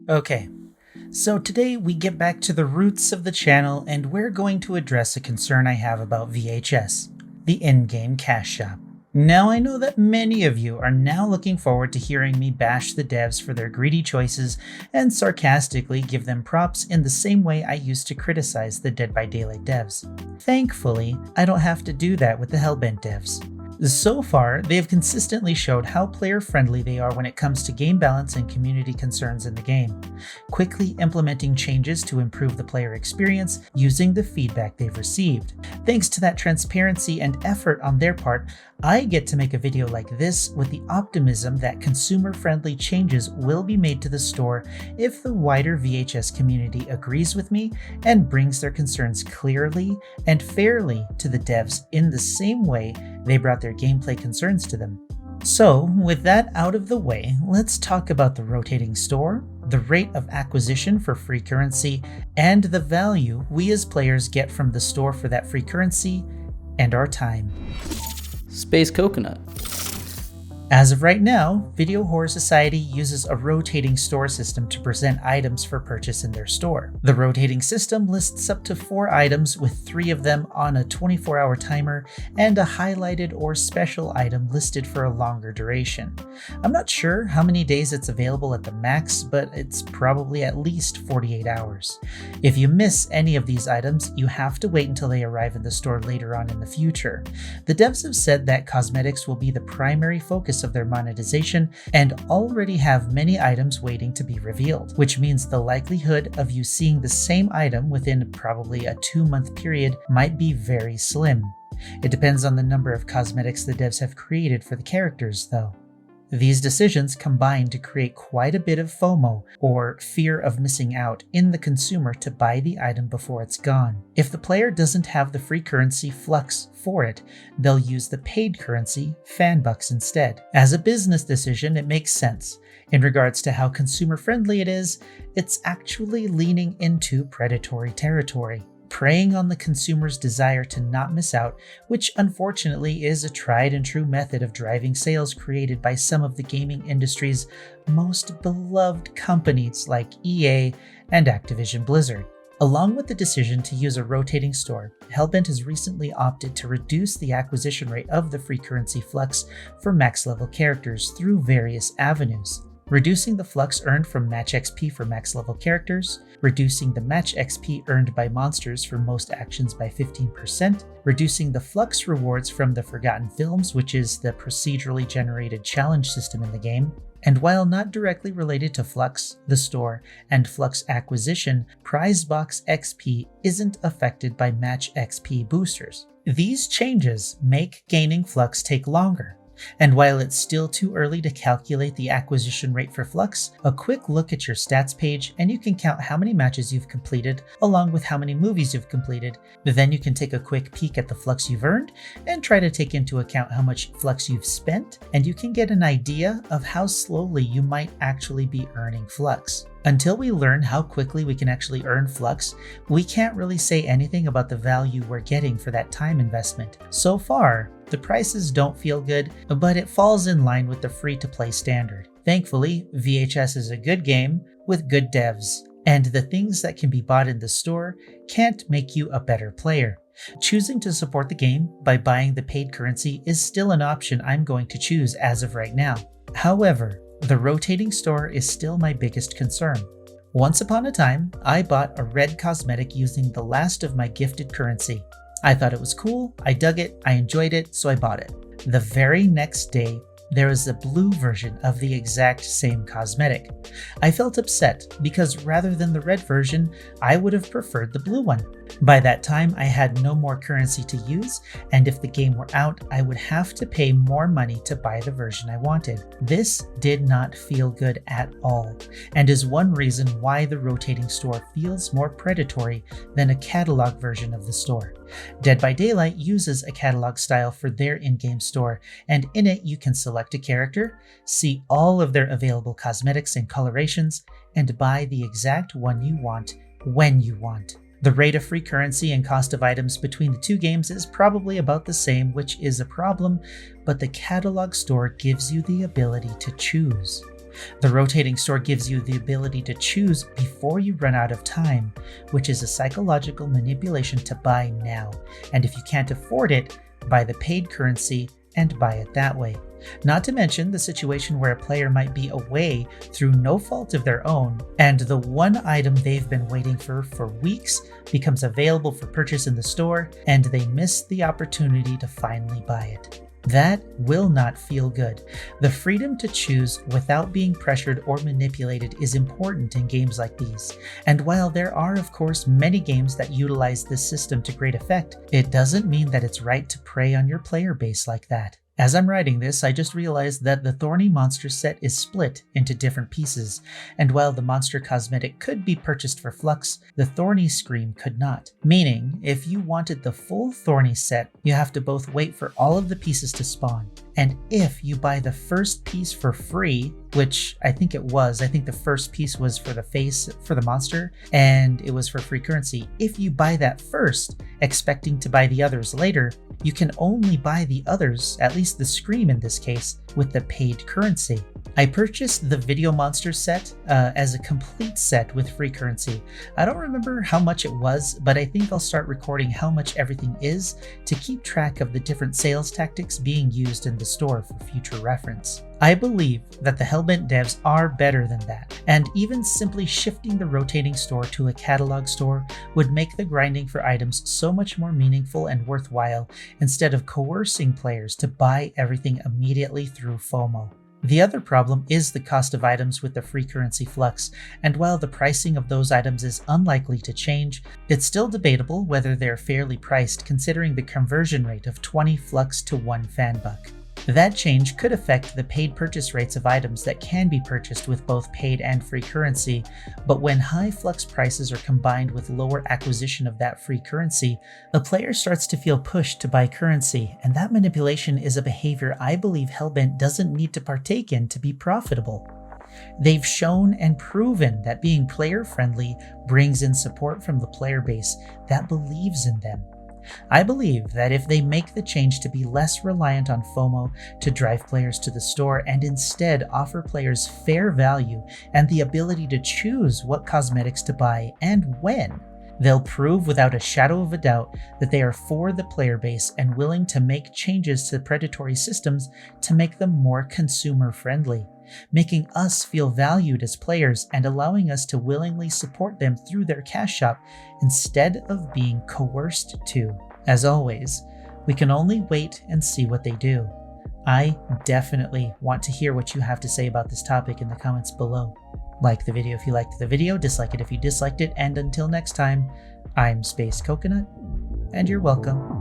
Okay, so today we get back to the roots of the channel and we're going to address a concern I have about VHS, the in-game cash shop. Now I know that many of you are now looking forward to hearing me bash the devs for their greedy choices and sarcastically give them props in the same way I used to criticize the Dead by Daylight devs. Thankfully, I don't have to do that with the Hellbent devs. So far, they have consistently showed how player-friendly they are when it comes to game balance and community concerns in the game, quickly implementing changes to improve the player experience using the feedback they've received. Thanks to that transparency and effort on their part, I get to make a video like this with the optimism that consumer-friendly changes will be made to the store if the wider VHS community agrees with me and brings their concerns clearly and fairly to the devs in the same way they brought their gameplay concerns to them. So, with that out of the way, let's talk about the rotating store, the rate of acquisition for free currency, and the value we as players get from the store for that free currency, and our time. Space Coconut. As of right now, Video Horror Society uses a rotating store system to present items for purchase in their store. The rotating system lists up to 4 items, with 3 of them on a 24-hour timer and a highlighted or special item listed for a longer duration. I'm not sure how many days it's available at the max, but it's probably at least 48 hours. If you miss any of these items, you have to wait until they arrive in the store later on in the future. The devs have said that cosmetics will be the primary focus of their monetization and already have many items waiting to be revealed, which means the likelihood of you seeing the same item within probably a 2-month period might be very slim. It depends on the number of cosmetics the devs have created for the characters, though. These decisions combine to create quite a bit of FOMO, or fear of missing out, in the consumer to buy the item before it's gone. If the player doesn't have the free currency Flux for it, they'll use the paid currency Fanbucks instead. As a business decision, it makes sense. In regards to how consumer-friendly it is, it's actually leaning into predatory territory, preying on the consumer's desire to not miss out, which unfortunately is a tried and true method of driving sales created by some of the gaming industry's most beloved companies like EA and Activision Blizzard. Along with the decision to use a rotating store, Hellbent has recently opted to reduce the acquisition rate of the free currency Flux for max level characters through various avenues. Reducing the Flux earned from match XP for max level characters, reducing the match XP earned by monsters for most actions by 15%, reducing the Flux rewards from the Forgotten Films, which is the procedurally generated challenge system in the game. And while not directly related to Flux, the store, and Flux acquisition, Prize Box XP isn't affected by match XP boosters. These changes make gaining Flux take longer. And while it's still too early to calculate the acquisition rate for Flux, a quick look at your stats page and you can count how many matches you've completed along with how many movies you've completed. Then you can take a quick peek at the Flux you've earned and try to take into account how much Flux you've spent, and you can get an idea of how slowly you might actually be earning Flux. Until we learn how quickly we can actually earn Flux, we can't really say anything about the value we're getting for that time investment. So far, the prices don't feel good, but it falls in line with the free-to-play standard. Thankfully, VHS is a good game with good devs, and the things that can be bought in the store can't make you a better player. Choosing to support the game by buying the paid currency is still an option I'm going to choose as of right now. However, the rotating store is still my biggest concern. Once upon a time, I bought a red cosmetic using the last of my gifted currency. I thought it was cool, I dug it, I enjoyed it, so I bought it. The very next day, there was a blue version of the exact same cosmetic. I felt upset because rather than the red version, I would have preferred the blue one. By that time, I had no more currency to use, and if the game were out, I would have to pay more money to buy the version I wanted. This did not feel good at all, and is one reason why the rotating store feels more predatory than a catalog version of the store. Dead by Daylight uses a catalog style for their in-game store, and in it you can select a character, see all of their available cosmetics and colorations, and buy the exact one you want when you want. The rate of free currency and cost of items between the two games is probably about the same, which is a problem, but the catalog store gives you the ability to choose. The rotating store gives you the ability to choose before you run out of time, which is a psychological manipulation to buy now, and if you can't afford it, buy the paid currency and buy it that way. Not to mention the situation where a player might be away through no fault of their own, and the one item they've been waiting for weeks becomes available for purchase in the store, and they miss the opportunity to finally buy it. That will not feel good. The freedom to choose without being pressured or manipulated is important in games like these. And while there are, of course, many games that utilize this system to great effect, it doesn't mean that it's right to prey on your player base like that. As I'm writing this, I just realized that the Thorny monster set is split into different pieces, and while the monster cosmetic could be purchased for Flux, the Thorny Scream could not. Meaning, if you wanted the full Thorny set, you have to both wait for all of the pieces to spawn, and if you buy the first piece for free, which I think the first piece was for the face for the monster, and it was for free currency. If you buy that first, expecting to buy the others later, you can only buy the others, at least the Scream in this case, with the paid currency. I purchased the Video Monster set as a complete set with free currency. I don't remember how much it was, but I think I'll start recording how much everything is to keep track of the different sales tactics being used in the store for future reference. I believe that the Hellbent devs are better than that, and even simply shifting the rotating store to a catalog store would make the grinding for items so much more meaningful and worthwhile instead of coercing players to buy everything immediately through FOMO. The other problem is the cost of items with the free currency Flux, and while the pricing of those items is unlikely to change, it's still debatable whether they're fairly priced considering the conversion rate of 20 Flux to 1 fanbuck. That change could affect the paid purchase rates of items that can be purchased with both paid and free currency, but when high Flux prices are combined with lower acquisition of that free currency, the player starts to feel pushed to buy currency, and that manipulation is a behavior I believe Hellbent doesn't need to partake in to be profitable. They've shown and proven that being player-friendly brings in support from the player base that believes in them. I believe that if they make the change to be less reliant on FOMO to drive players to the store and instead offer players fair value and the ability to choose what cosmetics to buy and when, they'll prove without a shadow of a doubt that they are for the player base and willing to make changes to predatory systems to make them more consumer-friendly, making us feel valued as players and allowing us to willingly support them through their cash shop instead of being coerced to. As always, we can only wait and see what they do. I definitely want to hear what you have to say about this topic in the comments below. Like the video if you liked the video, dislike it if you disliked it, and until next time, I'm Space Coconut, and you're welcome.